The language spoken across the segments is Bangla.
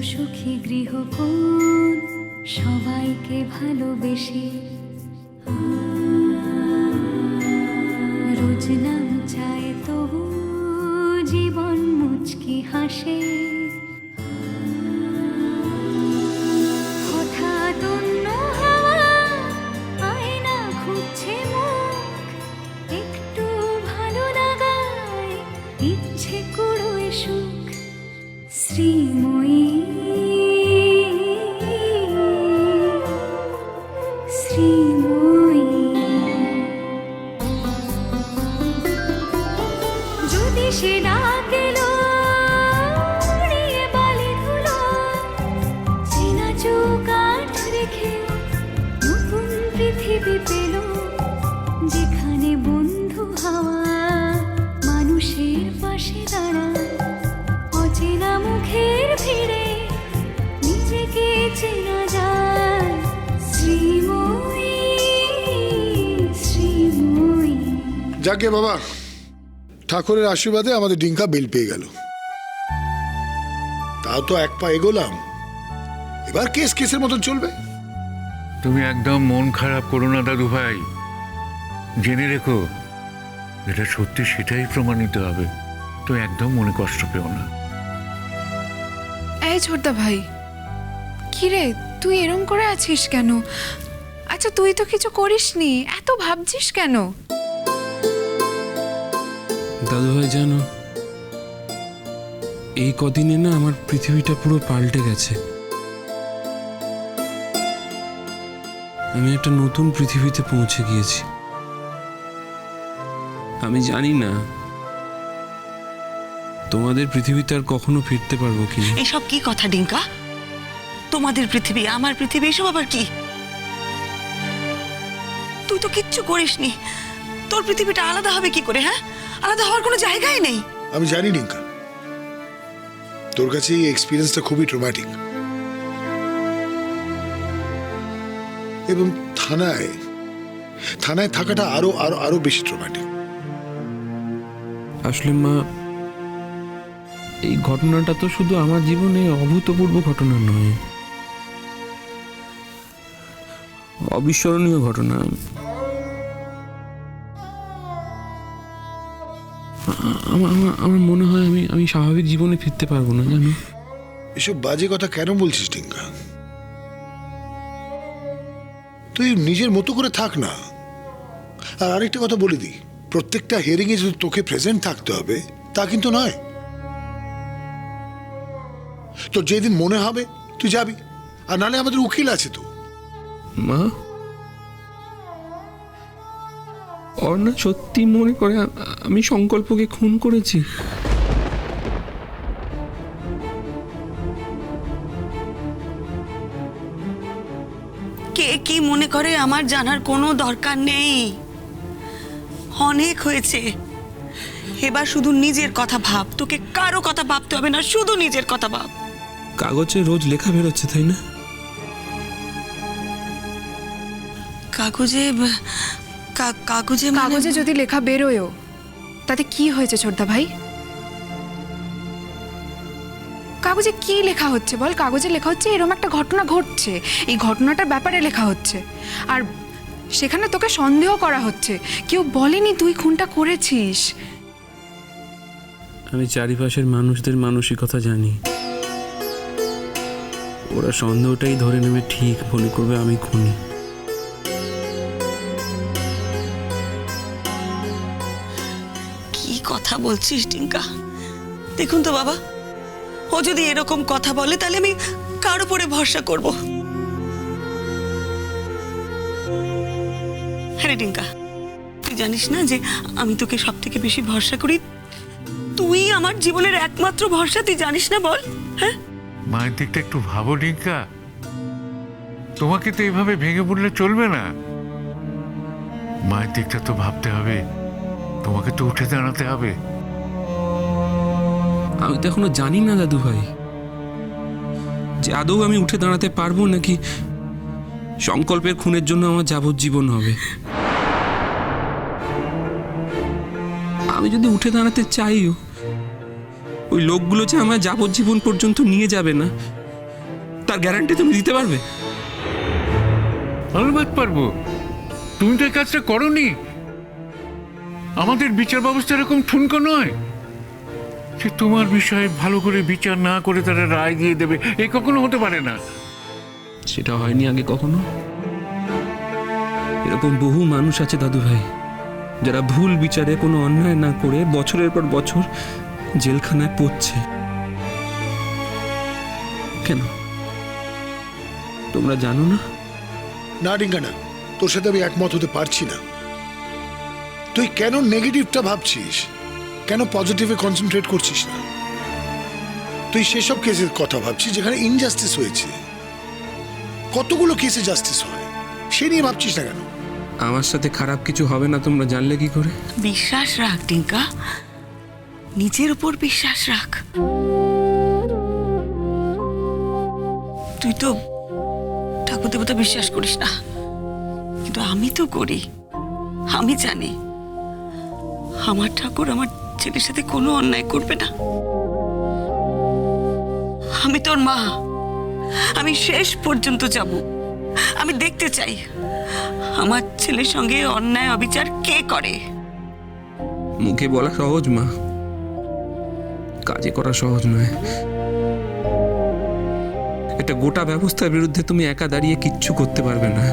সুখী গৃহকোণ সবাইকে ভালোবেসে রোজ নাম চায় তবু জীবন মুচকি হাসে। হঠাৎ অন্য হাওয়া আয়না খুঁজছে মুখ, একটু ভালো লাগায় ইচ্ছে কুড়োয় সুখ। শ্রীময়ী শ্রীময়ী যদি সে ডাক এলো উড়িয়ে বালি ধুলো, চেনা চোখ আঠ রেখে নতুন পৃথিবী পেল, যেখানে বন্ধু হাওয়া মানুষের পাশে দাঁড়ায়। অচেনা মুখের ভিড়ে নিজেকে চেনা যায়। শ্রীময়ী শ্রীময়ী। যাকে বাবা, ঠাকুরের আশীর্বাদে আমাদের ডিঙ্কা বেল পেয়ে গেল। তাও তো এক পা এগোলাম, এবার কেস কেসের মতন চলবে। তুমি একদম মন খারাপ করো না দাদু ভাই, জেনে রেখো এটা সত্যি সেটাই প্রমাণিত হবে। তো একদম মনে কষ্ট পেও না। এই ছোটদা ভাই, কি রে তুই এরম করে আছিস কেন? আচ্ছা তুই তো কিছু করিসনি, এত ভাবছিস কেন? দাদু ভাই জানো, এই কদিনে না আমার পৃথিবীটা পুরো পাল্টে গেছে। আমি একটা নতুন পৃথিবীতে পৌঁছে গিয়েছি। আমি জানি না তোমাদের পৃথিবীতে আর কখনো ফিরতে পারবো কি। এসব কি কথা ডিঙ্কা? তোমাদের পৃথিবী আমার পৃথিবী, এসব আবার কি? তুই তো কিচ্ছু করিসনি, তোর পৃথিবীটা আলাদা হবে কি করে? হ্যাঁ, আলাদা হওয়ার কোনো জায়গাই নেই। আমি জানি ডিঙ্কা, তোর কাছে এই এক্সপিরিয়েন্সটা খুবই ট্রমাটিক, এবং থানায় থাকাটা আরো আরো আরো বেশি ট্রমাটিক। আসলে মা, এই ঘটনাটা তো শুধু আমার জীবনে অভূতপূর্ব ঘটনা নয়, অবিস্মরণীয় ঘটনা। আমার মনে হয় আমি স্বাভাবিক জীবনে ফিরতে পারবো না, জানো। এসব বাজে কথা কেন বলছিস ডিঙ্কা? তুই নিজের মতো করে থাক না। আর আরেকটা কথা বলে দিই, প্রত্যেকটা হিয়ারিং এ যদি তোকে প্রেজেন্ট থাকতে হবে তা কিন্তু নয়। তো যেদিন মনে হবে তুই যাবি, আর নালে আমাদের উকিল আছে তো। মা, অর্ণা সত্যি মনে করে আমি সংকল্পকে খুন করেছি? কে কি মনে করে আমার জানার কোনো দরকার নেই। অনেক হয়েছে, এবার শুধু নিজের কথা ভাব। তোকে কারো কথা ভাবতে হবে না, শুধু নিজের কথা ভাব। কাগজে রোজ লেখা বেরোচ্ছে, তাই না? কাগজে কাগজে কাগজে যদি লেখা বেরোয়ও তাতে কি হয়েছে ছোটদা ভাই? কাগজে কি লেখা হচ্ছে বল? কাগজে লেখা হচ্ছে এরকম একটা ঘটনা ঘটছে, এই ঘটনাটার ব্যাপারে লেখা হচ্ছে, আর সেখানে তোকে সন্দেহ করা হচ্ছে। কেউ বলেনি তুই খুনটা করেছিস। আমি চারিপাশের মানুষদের মানসিকতা জানি। ওরা সন্দেহটাই ধরে নেবে, ঠিক মনে করবে আমি খুনি। কি কথা বলছিস টিঙ্কা? দেখুন তো বাবা, ও যদি এরকম কথা বলে তাহলে আমি কার উপরে ভরসা করব? হ্যাঁ টিঙ্কা, তুই জানিস না যে আমি তোকে সব থেকে বেশি ভরসা করি। তুই আমার জীবনের একমাত্র ভরসা, তুই জানিস না বল? হ্যাঁ, মায়ের দিকটা একটু ভাবো ডিঙ্কা, তোমাকে তো এইভাবে ভেঙে পড়লে চলবে না। মায়ের দিকটা তো ভাবতে হবে, তোমাকে তো উঠে দাঁড়াতে হবে। আমি তো এখনো জানি না দাদু ভাই যে আদৌ আমি উঠে দাঁড়াতে পারবো নাকি সংকল্পের খুনের জন্য আমার যাবজ্জীবন হবে। আমি যদি উঠে দাঁড়াতে চাইও, ওই লোকগুলো যে আমার যাবজ্জীবন পর্যন্ত নিয়ে যাবে না তার গ্যারান্টি তুমি দিতে পারবে? আলবাত পারবো। তুমি তো এই কাজটা করোনি। আমাদের বিচার ব্যবস্থা এরকম ঠুনকো নয় যে তোমার বিষয়ে ভালো করে বিচার না করে তারা রায় দিয়ে দেবে। এ কখনো হতে পারে না। সেটা হয়নি আগে কখনো। এরকম বহু মানুষ আছে দাদু ভাই, যারা ভুল বিচারে কোনো অন্যায় না করে বছরের পর বছর জেলখানায় পড়ছে। কেন তোমরা জানো না? না ডিঙ্কা না, তোর সাথে আমি একমত হতে পারছি না। তুই কেন নেগেটিভটা ভাবছিস, কেন পজিটিভে কনসেন্ট্রেট করছিস না? তুই সেসব কেসের কথা ভাবছিস যেখানে ইনজাস্টিস হয়েছে। কতগুলো কেসে জাস্টিস হয়, সে নিয়ে ভাবছিস না কেন? আমার সাথে খারাপ কিছু হবে না তোমরা জানলে কি করে? বিশ্বাস রাখ টিঙ্কা, নিজের উপর বিশ্বাস রাখ। তুই তো ঠাকুর দেবতা বিশ্বাস করিস না, কিন্তু আমি তো করি। আমি জানি আমার ঠাকুর আমার ছেলের সাথে কোনো অন্যায় করবে না। আমি তোর মা, আমি শেষ পর্যন্ত যাব। আমি দেখতে চাই আমার ছেলের সঙ্গে অন্যায় অবিচার কে করে। মুখে বলা সহজ মা, কাজে করা সহজ নয়। একটা গোটা ব্যবস্থার বিরুদ্ধে তুমি একা দাঁড়িয়ে কিচ্ছু করতে পারবে না।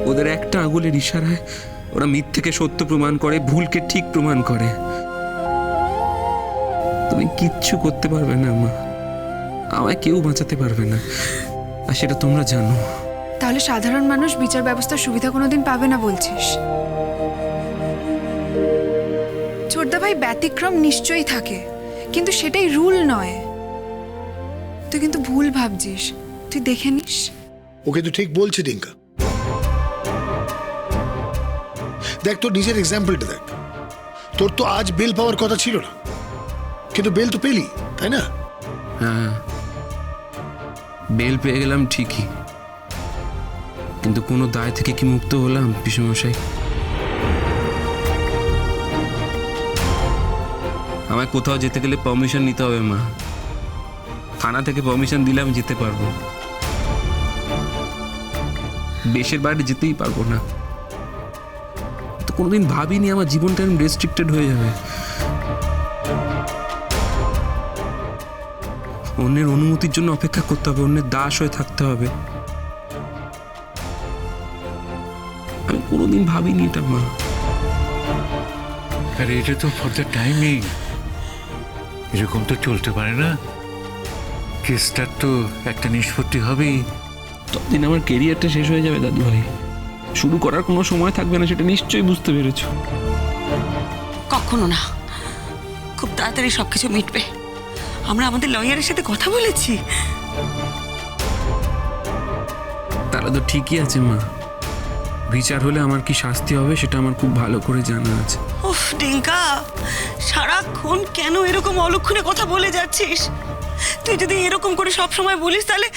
ওদের একটা আঙুলের ইশারায় ওরা মিথ্যেকে সত্য প্রমাণ করে, ভুলকে ঠিক প্রমাণ করে। তুমি কিচ্ছু করতে পারবে না মা, আমায় কেউ বাঁচাতে পারবে না, আর সেটা তোমরা জানো। তাহলে সাধারণ মানুষ বিচার ব্যবস্থার সুবিধা কোনোদিন পাবে না বলছিস? ছোটদা ভাই, ব্যতিক্রম নিশ্চয়ই থাকে, কিন্তু সেটাই রুল নয়। তুই কিন্তু ভুল ভাবছিস, তুই দেখে নিস। ওকে তো ঠিক বলছে ডিঙ্কা। দেখ, তোর নিজের এক্সাম্পলটা দেখ। তোর তো আজ বেল পাওয়ার কথা ছিল না, কিন্তু বেল তো পেলি, তাই না? হ্যাঁ, বেল পেয়ে গেলাম ঠিকই, কিন্তু কোনো দায় থেকে কি মুক্ত হলাম পিসেমশাই? আমায় কোথাও যেতে গেলে পারমিশন নিতে হবে মা। থানা থেকে পারমিশন দিলে আমি যেতে পারবো, দেশের বাইরে যেতেই পারবো না। তো কোনোদিন ভাবিনি আমার জীবনটা এরকম রেস্ট্রিক্টেড হয়ে যাবে। অন্যের অনুমতির জন্য অপেক্ষা করতে হবে, অন্যের দাস হয়ে থাকতে হবে। আমি কোনোদিন ভাবিনি এটা মা। আরে এটা তো ফর দ্য টাইমিং, এরকম তো চলতে পারে না। কেসটার তো একটা নিষ্পত্তি হবেই। ততদিন আমার কেরিয়ারটা শেষ হয়ে যাবে দাদু ভাই, শুরু করার কোনো সময় থাকবে না, সেটা নিশ্চয়ই বুঝতে পেরেছো। কখনো না, খুব তাড়াতাড়ি সবকিছু মিটবে। আমরা আমাদের লয়ারের সাথে কথা বলেছি। তারা তো ঠিকই আছে মা, বিচার হলে আমার কি শাস্তি হবে সেটা আমার খুব ভালো করে জানা আছে। উফ টিঙ্কা, সারাক্ষণ কেন এরকম অলক্ষণে কথা বলে যাচ্ছিস? তুই যদি এরকম করে সব সময় বলিস তাহলে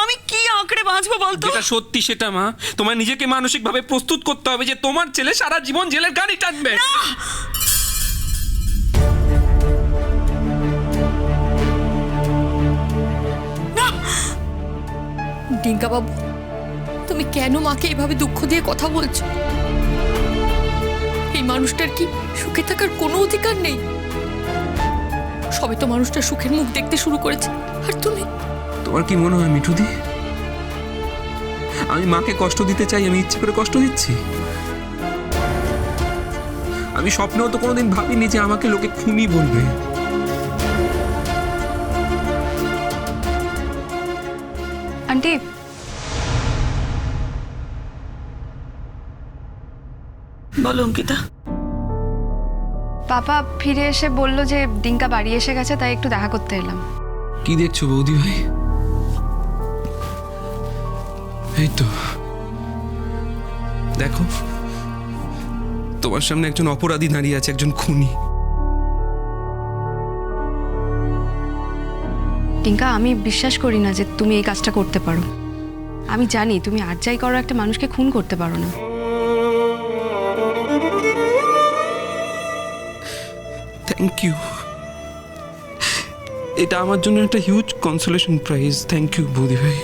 আমি কি আঁকড়ে বাঁচবো বলতো? যেটা সত্যি সেটা মা, তোমার নিজেকে মানসিকভাবে প্রস্তুত করতে হবে যে তোমার ছেলে সারা জীবন জেলের গাড়ি টানবে। ডিঙ্কা বাবু, তুমি কেন মাকে এভাবে দুঃখ দিয়ে কথা বলছো? এই মানুষটার কি সুখে থাকার কোনো অধিকার নেই? সবে তো মানুষটা সুখের মুখ দেখতে শুরু করেছে, আর তুমি? তোমার কি মনে হয় মিঠুদি, আমি মাকে কষ্ট দিতে চাই? আমি ইচ্ছে করে কষ্ট দিচ্ছি? আমি স্বপ্নেও তো কোনোদিন ভাবিনি যে আমাকে লোকে খুনি বলবে। আন্টি, বলো অঙ্কিতা। পাপা ফিরে এসে বলল যে ডিঙ্কা বাড়ি এসে গেছে, তাই একটু দেখা করতে এলাম। কি দেখছো বৌদি ভাই? এই তো দেখো, তোমার সামনে একজন অপরাধী দাঁড়িয়ে আছে, একজন খুনি। ডিঙ্কা, আমি বিশ্বাস করি না যে তুমি এই কাজটা করতে পারো। আমি জানি তুমি আর যাই করো একটা মানুষকে খুন করতে পারো না। থ্যাংক ইউ, এটা আমার জন্য একটা huge consolation prize. Thank you বৌদি ভাই।